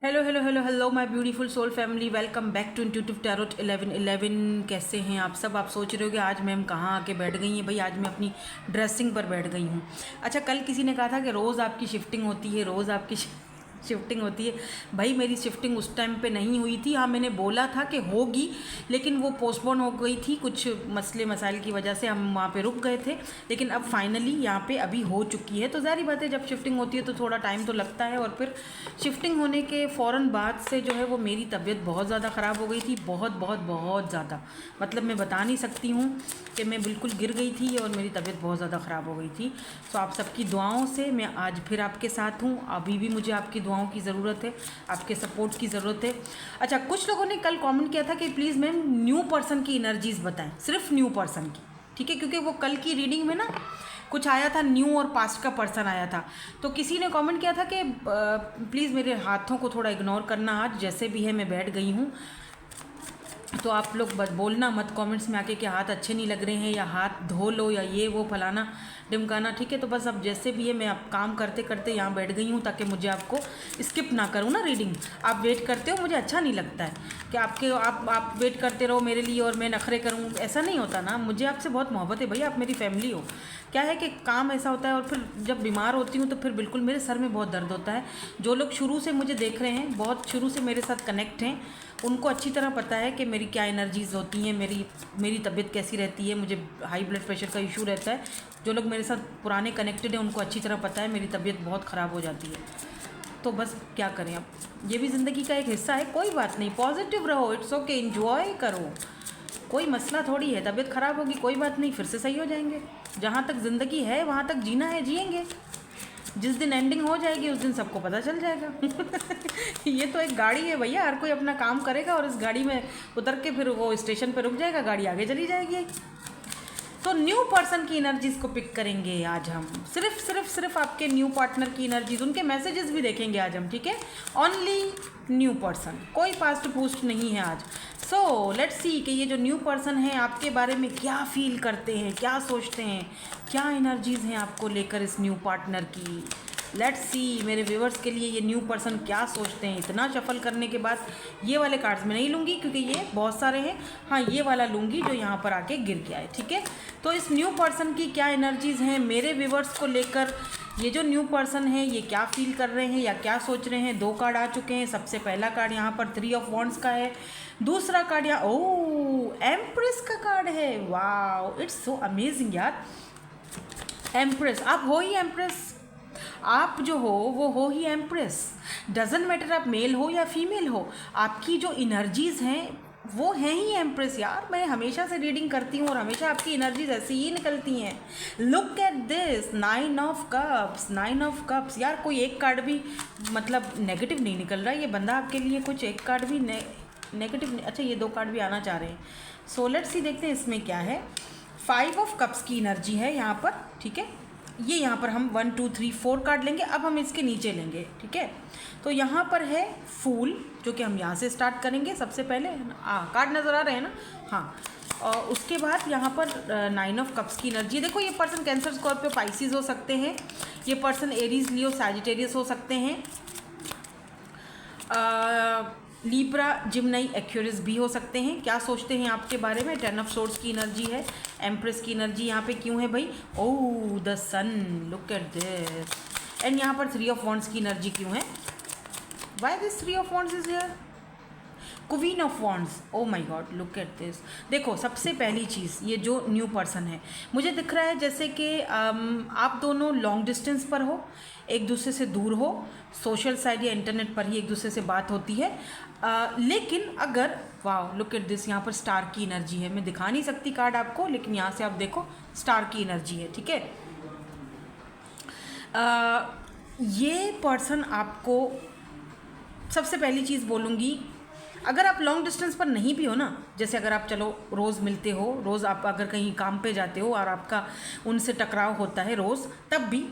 Hello hello hello hello my beautiful soul family, welcome back to intuitive tarot 1111। कैसे हैं आप सब? आप सोच रहे हो कि आज मैम कहाँ आके बैठ गई हैं। भाई आज मैं अपनी ड्रेसिंग पर बैठ गई हूँ। अच्छा, कल किसी ने कहा था कि रोज़ आपकी शिफ्टिंग होती है, रोज़ आपकी शिफ्टिंग होती है। भाई मेरी शिफ्टिंग उस टाइम पे नहीं हुई थी। हाँ, मैंने बोला था कि होगी, लेकिन वो पोस्टपोन हो गई थी कुछ मसले मसाइल की वजह से। हम वहाँ पे रुक गए थे, लेकिन अब फाइनली यहाँ पे अभी हो चुकी है। तो ज़ाहिर बात है, जब शिफ्टिंग होती है तो थोड़ा टाइम तो लगता है। और फिर शिफ्टिंग होने के फ़ौरन बाद से जो है वो मेरी तबीयत बहुत ज़्यादा ख़राब हो गई थी। बहुत बहुत बहुत ज़्यादा, मतलब मैं बता नहीं सकती हूँ कि मैं बिल्कुल गिर गई थी और मेरी तबीयत बहुत ज़्यादा ख़राब हो गई थी। सो आप सबकी दुआओं से मैं आज फिर आपके साथ हूँ। अभी भी मुझे आपकी दुआओं की ज़रूरत है, आपके सपोर्ट की ज़रूरत है। अच्छा, कुछ लोगों ने कल कमेंट किया था कि प्लीज़ मैम न्यू पर्सन की एनर्जीज़ बताएं, सिर्फ न्यू पर्सन की, ठीक है? क्योंकि वो कल की रीडिंग में ना कुछ आया था, न्यू और पास्ट का पर्सन आया था। तो किसी ने कमेंट किया था कि प्लीज़ मेरे हाथों को थोड़ा इग्नोर करना, आज जैसे भी है मैं बैठ गई हूँ। तो आप लोग बोलना मत कमेंट्स में आके कि हाथ अच्छे नहीं लग रहे हैं, या हाथ धो लो, या ये वो फलाना ढिमकाना, ठीक है? तो बस अब जैसे भी है, मैं अब काम करते करते यहाँ बैठ गई हूँ ताकि मुझे आपको स्किप ना करूँ ना रीडिंग। आप वेट करते हो, मुझे अच्छा नहीं लगता है कि आप वेट करते रहो मेरे लिए और मैं नखरे करूँ। ऐसा नहीं होता ना, मुझे आपसे बहुत मोहब्बत है भैया, आप मेरी फैमिली हो। क्या है कि काम ऐसा होता है, और फिर जब बीमार होती हूँ तो फिर बिल्कुल मेरे सर में बहुत दर्द होता है। जो लोग शुरू से मुझे देख रहे हैं, बहुत शुरू से मेरे साथ कनेक्ट हैं, उनको अच्छी तरह पता है कि मेरी क्या एनर्जीज़ होती हैं, मेरी तबीयत कैसी रहती है। मुझे हाई ब्लड प्रेशर का इशू रहता है। जो लोग मेरे साथ पुराने कनेक्टेड हैं उनको अच्छी तरह पता है मेरी तबीयत बहुत ख़राब हो जाती है। तो बस क्या करें, अब ये भी ज़िंदगी का एक हिस्सा है, कोई बात नहीं, पॉजिटिव रहो, इट्स ओके, एंजॉय करो। कोई मसला थोड़ी है, तबीयत ख़राब होगी कोई बात नहीं, फिर से सही हो जाएंगे। जहाँ तक ज़िंदगी है वहाँ तक जीना है, जिएंगे। जिस दिन एंडिंग हो जाएगी उस दिन सबको पता चल जाएगा। ये तो एक गाड़ी है भैया, हर कोई अपना काम करेगा और इस गाड़ी में उतर के फिर वो स्टेशन पे रुक जाएगा, गाड़ी आगे चली जाएगी। तो न्यू पर्सन की एनर्जीज को पिक करेंगे आज हम, सिर्फ सिर्फ सिर्फ आपके न्यू पार्टनर की एनर्जीज, उनके मैसेजेस भी देखेंगे आज हम, ठीक है? ओनली न्यू पर्सन, कोई पास्ट पूस्ट नहीं है आज। सो लेट्स सी कि ये जो न्यू पर्सन है आपके बारे में क्या फील करते हैं, क्या सोचते हैं, क्या एनर्जीज हैं आपको लेकर इस न्यू पार्टनर की। लेट्स सी मेरे व्यूवर्स के लिए ये न्यू पर्सन क्या सोचते हैं। इतना शफल करने के बाद ये वाले कार्ड्स मैं नहीं लूँगी क्योंकि ये बहुत सारे हैं। हाँ, ये वाला लूँगी जो यहाँ पर आके गिर के आए, ठीक है? तो इस न्यू पर्सन की क्या एनर्जीज़ हैं मेरे व्यूवर्स को लेकर। ये जो न्यू पर्सन है ये क्या फील कर रहे हैं या क्या सोच रहे हैं। 2 कार्ड आ चुके हैं। सबसे पहला कार्ड यहाँ पर 3 ऑफ वॉन्ड्स का है। दूसरा कार्ड यहाँ एम्प्रेस का कार्ड है। वाओ, इट्स सो अमेजिंग यार। एम्प्रेस, आप हो ही एम्प्रेस। आप जो हो वो हो ही एम्प्रेस। डजेंट मैटर आप मेल हो या फीमेल हो, आपकी जो एनर्जीज़ हैं वो हैं ही एम्प्रेस यार। मैं हमेशा से रीडिंग करती हूँ और हमेशा आपकी एनर्जीज ऐसी ही निकलती हैं। Look at this, 9 of cups, 9 of cups. यार कोई एक कार्ड भी मतलब नेगेटिव नहीं निकल रहा है। ये बंदा आपके लिए कुछ एक कार्ड भी नेगेटिव। अच्छा, ये 2 कार्ड भी आना चाह रहे हैं। सो लेट्स सी, देखते हैं इसमें क्या है। 5 ऑफ कप्स की एनर्जी है यहाँ पर, ठीक है? ये यहाँ पर हम 1 2 3 4 कार्ड लेंगे। अब हम इसके नीचे लेंगे, ठीक है? तो यहाँ पर है फूल, जो कि हम यहाँ से स्टार्ट करेंगे सबसे पहले। कार्ड नज़र आ रहे हैं ना? हाँ। और उसके बाद यहाँ पर 9 ऑफ कप्स की एनर्जी। देखो, ये पर्सन कैंसर, स्कॉर्पियो, पाइसिस हो सकते हैं। ये पर्सन एरीज, लियो, सैजिटेरियस हो सकते हैं। लीब्रा, जिमनाई, एक्यूरियस भी हो सकते हैं। क्या सोचते हैं आपके बारे में? 10 ऑफ सोर्ड्स की एनर्जी है। एम्प्रेस की एनर्जी यहाँ पे क्यों है भाई? Oh, the sun, look at this. And यहाँ पर 3 ऑफ वॉन्ड्स की एनर्जी क्यों है? Why this 3 of wands is here? Queen of wands, oh my god, look at this. देखो, सबसे पहली चीज़, ये जो न्यू पर्सन है मुझे दिख रहा है जैसे कि आप दोनों लॉन्ग डिस्टेंस पर हो, एक दूसरे से दूर हो, सोशल साइट या इंटरनेट पर ही एक दूसरे से बात होती है। लेकिन अगर, वाह लुक एट दिस, यहाँ पर स्टार की एनर्जी है। मैं दिखा नहीं सकती कार्ड आपको, लेकिन यहाँ से आप देखो स्टार की एनर्जी है, ठीक है? ये पर्सन आपको, सबसे पहली चीज़ बोलूँगी, अगर आप लॉन्ग डिस्टेंस पर नहीं भी हो ना, जैसे अगर आप चलो रोज़ मिलते हो, रोज़ आप अगर कहीं काम पे जाते हो और आपका उनसे टकराव होता है रोज़, तब भी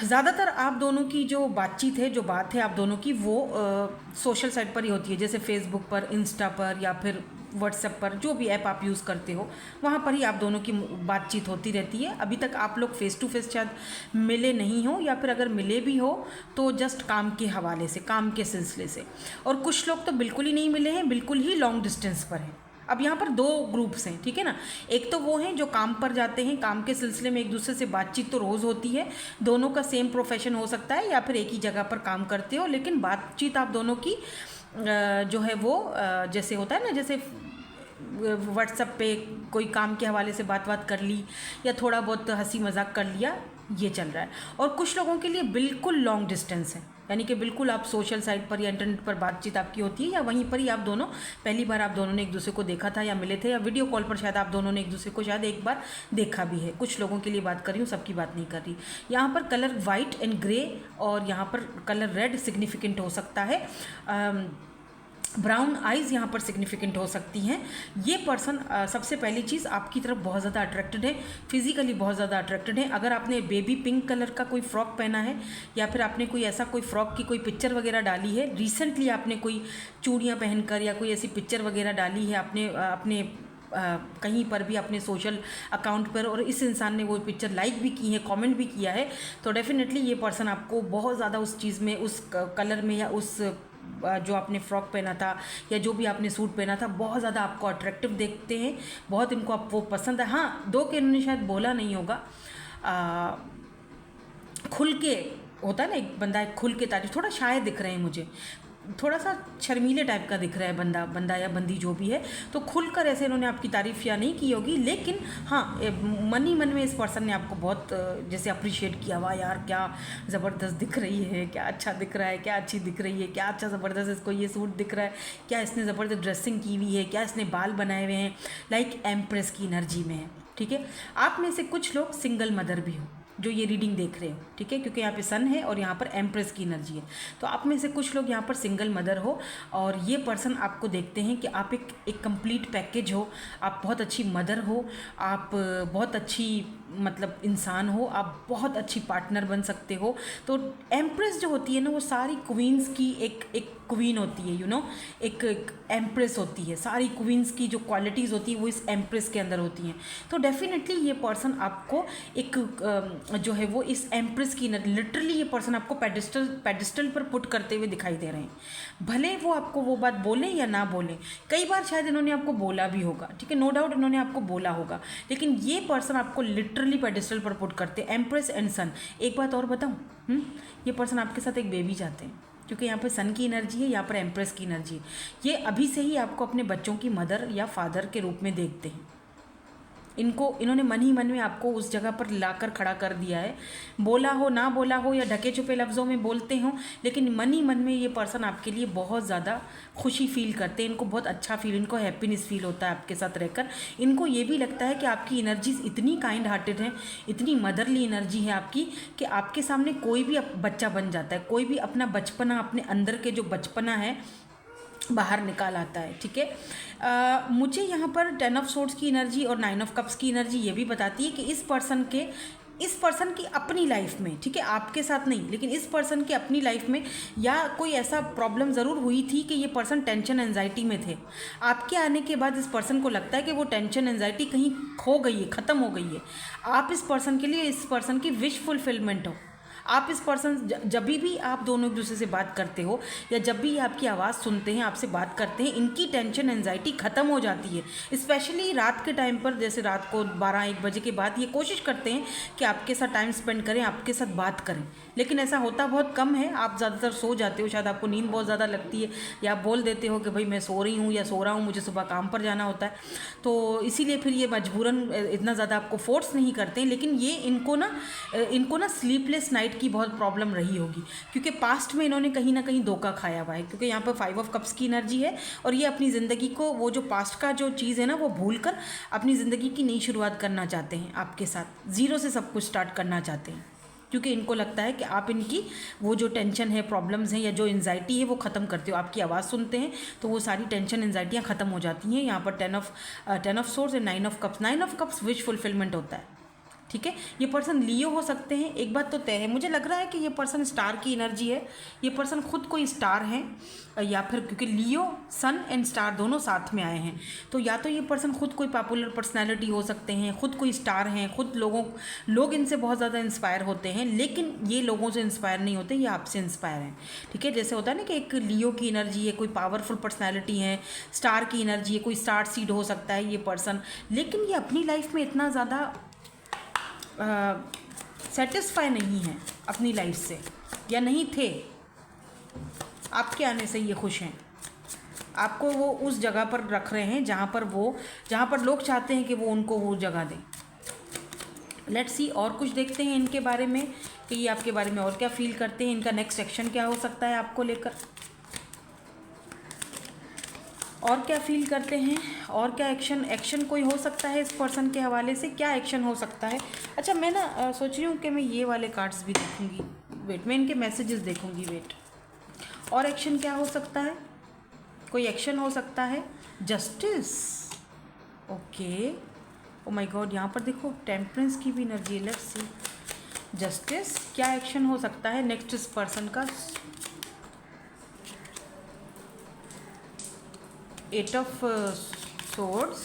ज़्यादातर आप दोनों की जो बातचीत है, जो बात है आप दोनों की, वो सोशल साइट पर ही होती है, जैसे फेसबुक पर, इंस्टा पर, या फिर व्हाट्सएप पर, जो भी ऐप आप यूज़ करते हो वहाँ पर ही आप दोनों की बातचीत होती रहती है। अभी तक आप लोग फेस टू फेस शायद मिले नहीं हो, या फिर अगर मिले भी हो तो जस्ट काम के हवाले से, काम के सिलसिले से। और कुछ लोग तो बिल्कुल ही नहीं मिले हैं, बिल्कुल ही लॉन्ग डिस्टेंस पर हैं। अब यहाँ पर दो ग्रुप्स हैं, ठीक है ना। एक तो वो हैं जो काम पर जाते हैं, काम के सिलसिले में एक दूसरे से बातचीत तो रोज़ होती है, दोनों का सेम प्रोफेशन हो सकता है या फिर एक ही जगह पर काम करते हो, लेकिन बातचीत आप दोनों की जो है वो जैसे होता है ना, जैसे व्हाट्सएप पे कोई काम के हवाले से बात कर ली या थोड़ा बहुत हंसी मजाक कर लिया, ये चल रहा है। और कुछ लोगों के लिए बिल्कुल लॉन्ग डिस्टेंस है, यानी कि बिल्कुल आप सोशल साइट पर या इंटरनेट पर बातचीत आपकी होती है, या वहीं पर ही आप दोनों पहली बार आप दोनों ने एक दूसरे को देखा था या मिले थे, या वीडियो कॉल पर शायद आप दोनों ने एक दूसरे को शायद एक बार देखा भी है। कुछ लोगों के लिए बात कर रही हूँ, सबकी बात नहीं कर रही। यहाँ पर कलर वाइट एंड ग्रे और यहाँ पर कलर रेड सिग्निफिकेंट हो सकता है, ब्राउन आइज़ यहाँ पर सिग्निफिकेंट हो सकती हैं। ये पर्सन सबसे पहली चीज़ आपकी तरफ बहुत ज़्यादा अट्रैक्टेड है, फिजिकली बहुत ज़्यादा अट्रैक्टेड है। अगर आपने बेबी पिंक कलर का कोई फ्रॉक पहना है या फिर आपने कोई ऐसा कोई फ्रॉक की कोई पिक्चर वगैरह डाली है, रिसेंटली आपने कोई चूड़ियाँ पहनकर या कोई ऐसी पिक्चर वगैरह डाली है आपने अपने कहीं पर भी अपने सोशल अकाउंट पर, और इस इंसान ने वो पिक्चर लाइक भी की है, कमेंट भी किया है, तो डेफिनेटली ये पर्सन आपको बहुत ज़्यादा उस चीज़ में, उस कलर में या उस जो आपने फ्रॉक पहना था या जो भी आपने सूट पहना था, बहुत ज़्यादा आपको अट्रैक्टिव देखते हैं, बहुत इनको आप वो पसंद है। हाँ, दो के इन्होंने शायद बोला नहीं होगा, खुल के होता है ना, एक बंदा खुल के तारीफ, थोड़ा शाय दिख रहे हैं मुझे, थोड़ा सा शर्मीले टाइप का दिख रहा है बंदा या बंदी जो भी है, तो खुलकर ऐसे इन्होंने आपकी तारीफ़ या नहीं की होगी, लेकिन हाँ मन ही मन में इस पर्सन ने आपको बहुत जैसे अप्रिशिएट किया, वाह यार क्या ज़बरदस्त दिख रही है, क्या अच्छा दिख रहा है, क्या अच्छी दिख रही है, क्या अच्छा ज़बरदस्त इसको ये सूट दिख रहा है, क्या इसने ज़बरदस्त ड्रेसिंग की हुई है, क्या इसने बाल बनाए हुए हैं, लाइक एम्प्रेस की एनर्जी में है। ठीक है, आप में से कुछ लोग सिंगल मदर भी हो जो ये रीडिंग देख रहे हो, ठीक है, क्योंकि यहाँ पे सन है और यहाँ पर एम्प्रेस की एनर्जी है, तो आप में से कुछ लोग यहाँ पर सिंगल मदर हो और ये पर्सन आपको देखते हैं कि आप एक कंप्लीट पैकेज हो, आप बहुत अच्छी मदर हो, आप बहुत अच्छी मतलब इंसान हो, आप बहुत अच्छी पार्टनर बन सकते हो। तो एम्प्रेस जो होती है ना, वो सारी क्वींस की एक क्वीन होती है, यू नो, एक एम्प्रेस होती है, सारी क्वींस की जो क्वालिटीज़ होती है वो इस एम्प्रेस के अंदर होती हैं। तो डेफिनेटली ये पर्सन आपको एक जो है वो इस एम्प्रेस की, लिटरली ये पर्सन आपको पेडिस्टल पर पुट करते हुए दिखाई दे रहे हैं, भले वो आपको वो बात बोले या ना बोले, कई बार शायद इन्होंने आपको बोला भी होगा, ठीक है, नो डाउट इन्होंने आपको बोला होगा, लेकिन ये पर्सन आपको लिटरली पेडिस्टल पर पुट करते हैं, एम्प्रेस एंड सन। एक बात और बताऊँ, ये पर्सन आपके साथ एक बेबी चाहते हैं, क्योंकि यहाँ पर सन की एनर्जी है, यहाँ पर एम्प्रेस की एनर्जी है। ये अभी से ही आपको अपने बच्चों की मदर या फादर के रूप में देखते हैं। इन्होंने मन ही मन में आपको उस जगह पर लाकर खड़ा कर दिया है, बोला हो ना बोला हो या ढके छुपे लफ्ज़ों में बोलते हो, लेकिन मन ही मन में ये पर्सन आपके लिए बहुत ज़्यादा खुशी फील करते हैं, इनको बहुत अच्छा फील, इनको हैप्पीनेस फील होता है आपके साथ रहकर। इनको ये भी लगता है कि आपकी एनर्जीज इतनी काइंड हार्टेड है, इतनी मदरली एनर्जी है आपकी, कि आपके सामने कोई भी बच्चा बन जाता है, कोई भी अपना बचपना, अपने अंदर के जो बचपना है बाहर निकाल आता है। ठीक है, मुझे यहाँ पर 10 ऑफ सोर्ड्स की एनर्जी और 9 ऑफ कप्स की एनर्जी ये भी बताती है कि इस पर्सन की अपनी लाइफ में, ठीक है, आपके साथ नहीं, लेकिन इस पर्सन की अपनी लाइफ में या कोई ऐसा प्रॉब्लम ज़रूर हुई थी कि ये पर्सन टेंशन एंजाइटी में थे। आपके आने के बाद इस पर्सन को लगता है कि वो टेंशन एंजाइटी कहीं खो गई है, ख़त्म हो गई है। आप इस पर्सन के लिए, इस पर्सन की विश फुलफिलमेंट हो। आप इस पर्सन, जब भी आप दोनों एक दूसरे से बात करते हो या जब भी आपकी आवाज़ सुनते हैं, आपसे बात करते हैं, इनकी टेंशन एंजाइटी ख़त्म हो जाती है। स्पेशली रात के टाइम पर, जैसे रात को 12-1 बजे के बाद ये कोशिश करते हैं कि आपके साथ टाइम स्पेंड करें, आपके साथ बात करें, लेकिन ऐसा होता बहुत कम है। आप ज़्यादातर सो जाते हो, शायद आपको नींद बहुत ज़्यादा लगती है, या आप बोल देते हो कि भाई मैं सो रही हूँ या सो रहा हूँ, मुझे सुबह काम पर जाना होता है, तो इसीलिए फिर ये मजबूरन इतना ज़्यादा आपको फोर्स नहीं करते। लेकिन ये इनको ना स्लीपलेस नाइट की बहुत प्रॉब्लम रही होगी, क्योंकि पास्ट में इन्होंने कहीं ना कहीं धोखा खाया हुआ है, क्योंकि यहाँ पर 5 ऑफ कप्स की एनर्जी है और ये अपनी ज़िंदगी को, वो जो पास्ट का जो चीज़ है ना, वो भूल कर अपनी ज़िंदगी की नई शुरुआत करना चाहते हैं, आपके साथ ज़ीरो से सब कुछ स्टार्ट करना चाहते हैं, क्योंकि इनको लगता है कि आप इनकी वो जो टेंशन है, प्रॉब्लम्स हैं या जो एंजाइटी है वो ख़त्म करते हो। आपकी आवाज़ सुनते हैं तो वो सारी टेंशन एंजाइटियाँ ख़त्म हो जाती हैं। यहाँ पर 10 of swords and 9 of cups. 9 of cups wish fulfilment होता है, ठीक है। ये पर्सन लियो हो सकते हैं, एक बात तो तय है, मुझे लग रहा है कि ये पर्सन स्टार की एनर्जी है, ये पर्सन खुद कोई स्टार हैं, या फिर क्योंकि लियो सन एंड स्टार दोनों साथ में आए हैं, तो या तो ये पर्सन खुद कोई पॉपुलर पर्सनैलिटी हो सकते हैं, खुद कोई स्टार हैं, खुद लोग इनसे बहुत ज़्यादा इंस्पायर होते हैं, लेकिन ये लोगों से इंस्पायर नहीं होते, ये आपसे इंस्पायर हैं। ठीक है, जैसे होता है ना कि एक लियो की एनर्जी है, कोई पावरफुल पर्सनैलिटी है, स्टार की एनर्जी है, कोई स्टार सीड हो सकता है ये पर्सन, लेकिन ये अपनी लाइफ में इतना ज़्यादा सेटिस्फाई नहीं है अपनी लाइफ से, या नहीं थे, आपके आने से ये खुश हैं, आपको वो उस जगह पर रख रहे हैं जहाँ पर लोग चाहते हैं कि वो उनको वो जगह दें। लेट्स सी, और कुछ देखते हैं इनके बारे में कि ये आपके बारे में और क्या फील करते हैं, इनका नेक्स्ट एक्शन क्या हो सकता है आपको लेकर, और क्या फील करते हैं, और क्या एक्शन कोई हो सकता है इस पर्सन के हवाले से, क्या एक्शन हो सकता है। अच्छा, मैं ना सोच रही हूँ कि मैं ये वाले कार्ड्स भी देखूँगी, वेट, मैं इनके मैसेजेस देखूँगी, वेट, और एक्शन क्या हो सकता है, कोई एक्शन हो सकता है, justice, okay, oh my God, यहाँ पर देखो टेम्परेंस की भी एनर्जी, लेट्स सी, जस्टिस, क्या एक्शन हो सकता है नेक्स्ट इस पर्सन का, 8 ऑफ swords,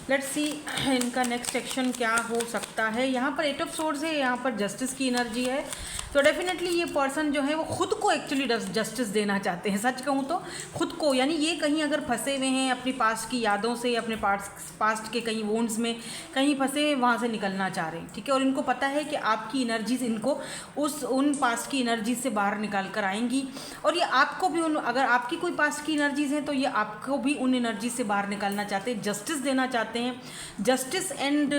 लेट्स सी इनका नेक्स्ट एक्शन क्या हो सकता है। यहाँ पर 8 ऑफ swords है, यहाँ पर जस्टिस की एनर्जी है, तो डेफिनेटली ये पर्सन जो है वो खुद को एक्चुअली जस्टिस देना चाहते हैं, सच कहूँ तो खुद को, यानी ये कहीं अगर फंसे हुए हैं अपनी पास्ट की यादों से, अपने पास्ट के कहीं वोन्स में कहीं फंसे हुए, वहाँ से निकलना चाह रहे हैं। ठीक है, और इनको पता है कि आपकी एनर्जीज इनको उन पास्ट की एनर्जीज से बाहर निकाल कर आएंगी, और ये आपको भी अगर आपकी कोई पास्ट की एनर्जीज हैं तो ये आपको भी उन एनर्जी से बाहर निकालना चाहते हैं, जस्टिस देना चाहते हैं। जस्टिस एंड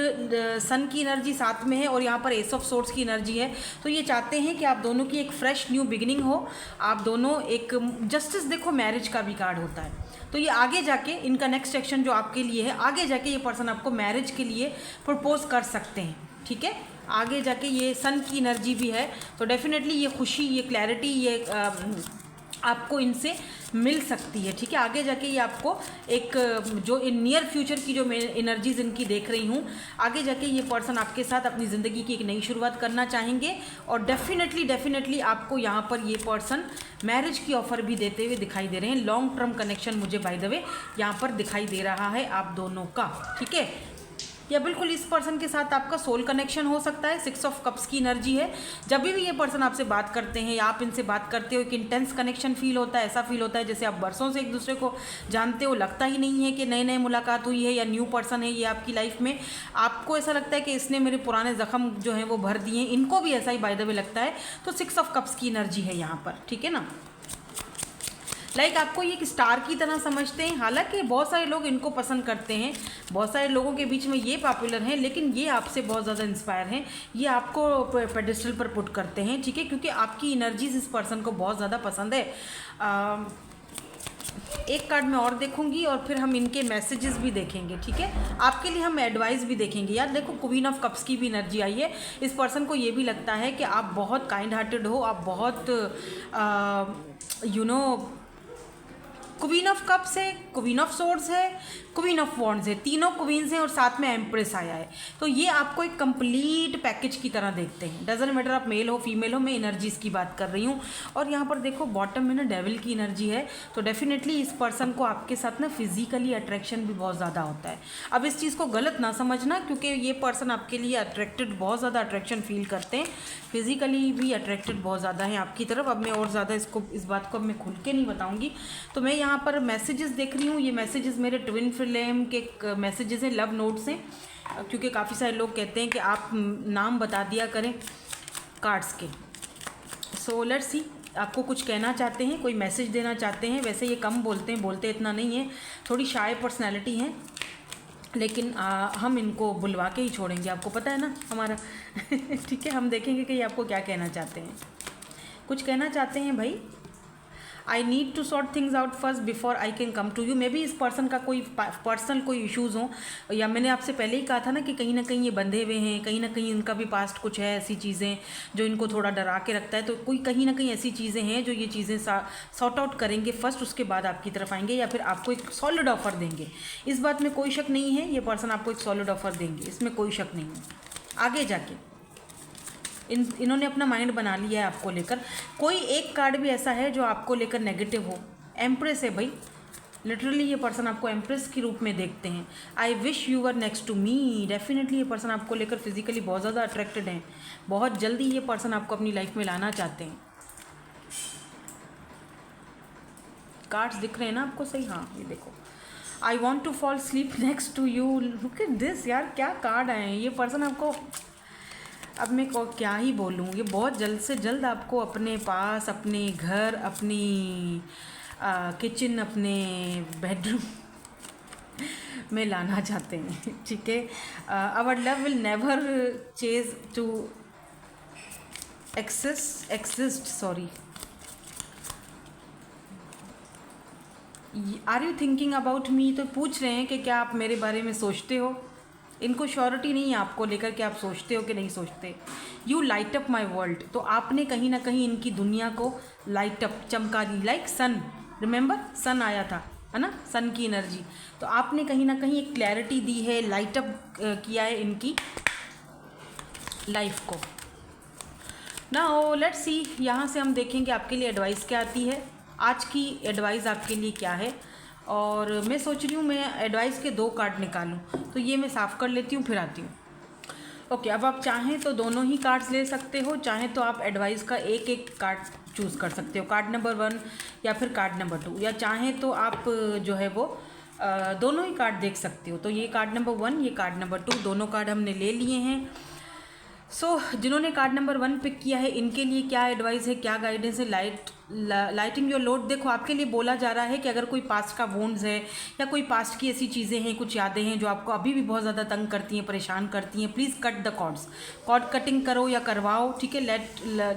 सन की एनर्जी साथ में है, और यहाँ पर एस ऑफ सोर्ड्स की एनर्जी है, तो ये चाहते हैं कि आप दोनों की एक फ्रेश न्यू बिगिनिंग हो, आप दोनों एक, जस्टिस देखो मैरिज का भी कार्ड होता है, तो ये आगे जाके इनका नेक्स्ट एक्शन जो आपके लिए है, आगे जाके ये पर्सन आपको मैरिज के लिए प्रपोज कर सकते हैं। ठीक है, आगे जाके ये सन की एनर्जी भी है, तो डेफिनेटली ये खुशी, ये क्लैरिटी, ये आपको इनसे मिल सकती है। ठीक है, आगे जाके ये आपको एक जो इन नियर फ्यूचर की जो मैं एनर्जीज इनकी देख रही हूँ, आगे जाके ये पर्सन आपके साथ अपनी ज़िंदगी की एक नई शुरुआत करना चाहेंगे, और डेफिनेटली आपको यहाँ पर ये पर्सन मैरिज की ऑफ़र भी देते हुए दिखाई दे रहे हैं। लॉन्ग टर्म कनेक्शन मुझे बाय द वे यहाँ पर दिखाई दे रहा है आप दोनों का। ठीक है, या बिल्कुल इस पर्सन के साथ आपका सोल कनेक्शन हो सकता है, 6 ऑफ कप्स की एनर्जी है, जब भी ये पर्सन आपसे बात करते हैं या आप इनसे बात करते हो, एक इंटेंस कनेक्शन फील होता है, ऐसा फील होता है जैसे आप बरसों से एक दूसरे को जानते हो, लगता ही नहीं है कि नए मुलाकात हुई है या न्यू पर्सन है ये आपकी लाइफ में, आपको ऐसा लगता है कि इसने मेरे पुराने ज़ख्म जो हैं वो भर दिए हैं, इनको भी ऐसा ही बाय द वे लगता है, तो 6 ऑफ कप्स की एनर्जी है यहाँ पर। ठीक है ना, आपको ये एक स्टार की तरह समझते हैं, हालांकि बहुत सारे लोग इनको पसंद करते हैं, बहुत सारे लोगों के बीच में ये पॉपुलर हैं, लेकिन ये आपसे बहुत ज़्यादा इंस्पायर हैं, ये आपको पेडिस्टल पर पुट करते हैं। ठीक है, क्योंकि आपकी एनर्जीज इस पर्सन को बहुत ज़्यादा पसंद है। एक कार्ड मैं और देखूंगी और फिर हम इनके मैसेजेस भी देखेंगे। ठीक है, आपके लिए हम एडवाइस भी देखेंगे। यार देखो, क्वीन ऑफ कप्स की भी एनर्जी आई है, इस पर्सन को ये भी लगता है कि आप बहुत काइंड हार्टेड हो, आप बहुत क्वीन ऑफ कप्स है, क्वीन ऑफ सोर्ड्स है, क्वीन ऑफ वॉन्ड्स है, तीनों क्वींस हैं और साथ में एम्प्रेस आया है, तो ये आपको एक कंप्लीट पैकेज की तरह देखते हैं। डजंट मैटर आप मेल हो फीमेल हो, मैं एनर्जीज़ की बात कर रही हूँ। और यहाँ पर देखो बॉटम में ना डेविल की एनर्जी है, तो डेफिनेटली इस पर्सन को आपके साथ ना फिजिकली अट्रैक्शन भी बहुत ज़्यादा होता है। अब इस चीज़ को गलत ना समझना, क्योंकि ये पर्सन आपके लिए अट्रैक्टेड, बहुत ज़्यादा अट्रैक्शन फील करते हैं, फिजिकली भी अट्रैक्टेड बहुत ज़्यादा हैं आपकी तरफ। अब मैं और ज़्यादा इस बात को अब मैं खुल के नहीं बताऊँगी। तो मैं यहाँ पर मैसेजेस देख रही हूँ, ये मैसेजेस मेरे ट्विन फ्लेम के मैसेजेस हैं, लव नोट्स हैं, क्योंकि काफ़ी सारे लोग कहते हैं कि आप नाम बता दिया करें कार्ड्स के। सो लेट्स सी, आपको कुछ कहना चाहते हैं, कोई मैसेज देना चाहते हैं। वैसे ये कम बोलते हैं, बोलते इतना नहीं है, थोड़ी शाय पर्सनैलिटी हैं, लेकिन हम इनको बुलवा के ही छोड़ेंगे, आपको पता है ना हमारा। ठीक है, हम देखेंगे कि ये आपको क्या कहना चाहते हैं। कुछ कहना चाहते हैं भाई, I need to sort things out first before I can come to you. Maybe इस पर्सन का कोई पर्सनल कोई इश्यूज़ हों, या मैंने आपसे पहले ही कहा था ना कि कहीं ना कहीं ये बंधे हुए हैं, कहीं ना कहीं इनका भी पास्ट कुछ है, ऐसी चीज़ें जो इनको थोड़ा डरा के रखता है। तो कोई कहीं ना कहीं ऐसी चीज़ें हैं जो ये चीज़ें सॉर्ट आउट करेंगे फर्स्ट, उसके बाद आपकी तरफ आएंगे या फिर आपको एक सॉलिड ऑफर देंगे। इस बात में कोई शक नहीं है, ये पर्सन आपको एक सॉलिड ऑफर देंगे, इसमें कोई शक नहीं है। आगे जाके इन्होंने अपना माइंड बना लिया है आपको लेकर। कोई एक कार्ड भी ऐसा है जो आपको लेकर नेगेटिव हो। एम्प्रेस है भाई, लिटरली ये पर्सन आपको एम्प्रेस के रूप में देखते हैं। I wish you were next to me. Definitely ये पर्सन आपको लेकर फिजिकली बहुत ज़्यादा अट्रैक्टेड हैं। बहुत जल्दी ये पर्सन आपको अपनी लाइफ में लाना चाहते हैं। कार्ड्स दिख रहे हैं ना आपको सही? हाँ, ये देखो, I want to fall sleep next to you. Look at this यार, क्या कार्ड आए हैं। ये पर्सन आपको, अब मैं क्या ही बोलूँ, ये बहुत जल्द से जल्द आपको अपने पास, अपने घर, अपनी किचन, अपने बेडरूम में लाना चाहते हैं। ठीक है, our love will never cease to exist sorry. Are you thinking about me? तो पूछ रहे हैं कि क्या आप मेरे बारे में सोचते हो। इनको श्योरिटी नहीं है आपको लेकर कि आप सोचते हो कि नहीं सोचते। You light up my world, तो आपने कहीं ना कहीं इनकी दुनिया को लाइट अप, चमका दी। लाइक सन, रिमेंबर सन आया था, है ना, सन की एनर्जी। तो आपने कहीं ना कहीं एक क्लैरिटी दी है, लाइट अप किया है इनकी लाइफ को। नाउ लेट्स सी, यहाँ से हम देखेंगे आपके लिए एडवाइस क्या आती है। आज की एडवाइस आपके लिए क्या है, और मैं सोच रही हूँ मैं एडवाइस के 2 कार्ड निकालूं, तो ये मैं साफ़ कर लेती हूँ फिर आती हूँ। ओके, अब आप चाहें तो दोनों ही कार्ड्स ले सकते हो, चाहें तो आप एडवाइस का एक एक कार्ड चूज़ कर सकते हो, कार्ड नंबर 1 या फिर कार्ड नंबर 2, या चाहें तो आप जो है वो दोनों ही कार्ड देख सकते हो। तो ये कार्ड नंबर 1, ये कार्ड नंबर 2, दोनों कार्ड हमने ले लिए हैं। जिन्होंने कार्ड नंबर 1 पिक किया है, इनके लिए क्या एडवाइस है, क्या गाइडेंस है। Lighting your load. देखो, आपके लिए बोला जा रहा है कि अगर कोई पास्ट का वोन्स है या कोई पास्ट की ऐसी चीज़ें हैं, कुछ यादें हैं जो आपको अभी भी बहुत ज़्यादा तंग करती हैं, परेशान करती हैं, please cut the cords. Cord cutting करो या करवाओ, ठीक है।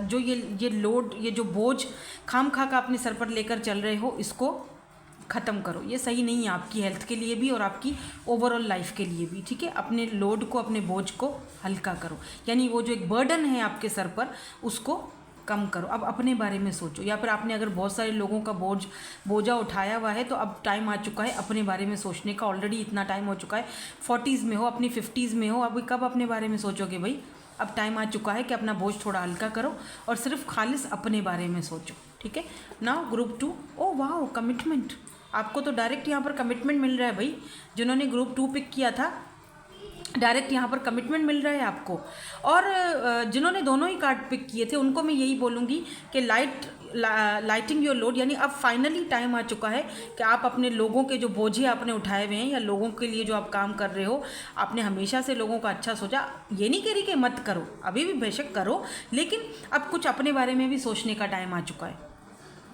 जो ये लोड, ये जो बोझ खाम खा का अपने सर पर लेकर चल रहे हो, इसको ख़त्म करो। ये सही नहीं है आपकी हेल्थ के लिए भी और आपकी ओवरऑल लाइफ के लिए भी, ठीक है। अपने लोड को, अपने बोझ को हल्का करो, यानी वो जो एक बर्डन है आपके सर पर, उसको कम करो। अब अपने बारे में सोचो, या फिर आपने अगर बहुत सारे लोगों का बोझा उठाया हुआ है, तो अब टाइम आ चुका है अपने बारे में सोचने का। ऑलरेडी इतना टाइम हो चुका है, 40s में हो, अपनी 50s में हो, अभी कब अपने बारे में सोचोगे भाई। अब टाइम आ चुका है कि अपना बोझ थोड़ा हल्का करो और सिर्फ खालिस अपने बारे में सोचो, ठीक है। नाउ ग्रुप 2, ओ वाह, कमिटमेंट। आपको तो डायरेक्ट यहाँ पर कमिटमेंट मिल रहा है भाई। जिन्होंने ग्रुप 2 पिक किया था, डायरेक्ट यहाँ पर कमिटमेंट मिल रहा है आपको। और जिन्होंने दोनों ही कार्ड पिक किए थे, उनको मैं यही बोलूँगी कि लाइटिंग योर लोड, यानी अब फाइनली टाइम आ चुका है कि आप अपने लोगों के जो बोझे आपने उठाए हुए हैं, या लोगों के लिए जो आप काम कर रहे हो, आपने हमेशा से लोगों का अच्छा सोचा। ये नहीं कह रही कि मत करो, अभी भी बेशक करो, लेकिन अब कुछ अपने बारे में भी सोचने का टाइम आ चुका है।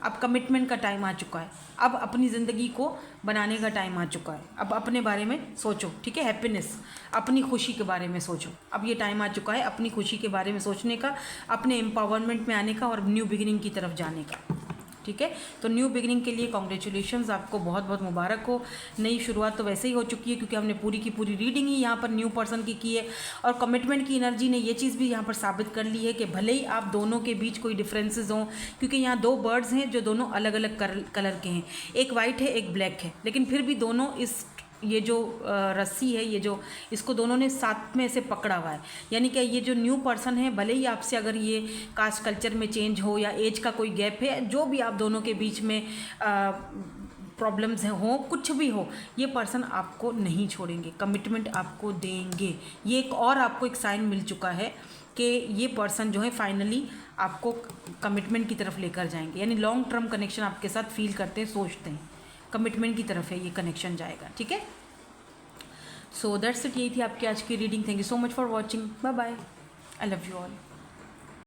अब कमिटमेंट का टाइम आ चुका है, अब अपनी ज़िंदगी को बनाने का टाइम आ चुका है। अब अपने बारे में सोचो, ठीक है। हैप्पीनेस, अपनी खुशी के बारे में सोचो। अब ये टाइम आ चुका है अपनी खुशी के बारे में सोचने का, अपने एम्पावरमेंट में आने का और न्यू बिगिनिंग की तरफ जाने का, ठीक है। तो न्यू बिगिनिंग के लिए कॉन्ग्रेचुलेशंस, आपको बहुत बहुत मुबारक हो। नई शुरुआत तो वैसे ही हो चुकी है, क्योंकि हमने पूरी की पूरी रीडिंग ही यहाँ पर न्यू पर्सन की है। और कमिटमेंट की एनर्जी ने ये चीज़ भी यहाँ पर साबित कर ली है कि भले ही आप दोनों के बीच कोई डिफरेंसेस हों, क्योंकि यहाँ 2 बर्ड्स हैं जो दोनों अलग अलग कलर के हैं, एक वाइट है एक ब्लैक है, लेकिन फिर भी दोनों ये जो रस्सी है, ये जो इसको दोनों ने साथ में से पकड़ा हुआ है। यानी कि ये जो न्यू पर्सन है, भले ही आपसे अगर ये कास्ट कल्चर में चेंज हो या एज का कोई गैप है, जो भी आप दोनों के बीच में प्रॉब्लम्स हैं, हो कुछ भी हो, ये पर्सन आपको नहीं छोड़ेंगे, कमिटमेंट आपको देंगे। ये एक और आपको एक साइन मिल चुका है कि ये पर्सन जो है फाइनली आपको कमिटमेंट की तरफ लेकर जाएंगे, यानी लॉन्ग टर्म कनेक्शन आपके साथ फील करते हैं, सोचते हैं, कमिटमेंट की तरफ है ये कनेक्शन जाएगा, ठीक है। सो दैट्स इट, यही थी आपकी आज की reading. Thank you so much for watching, bye bye, I love you all.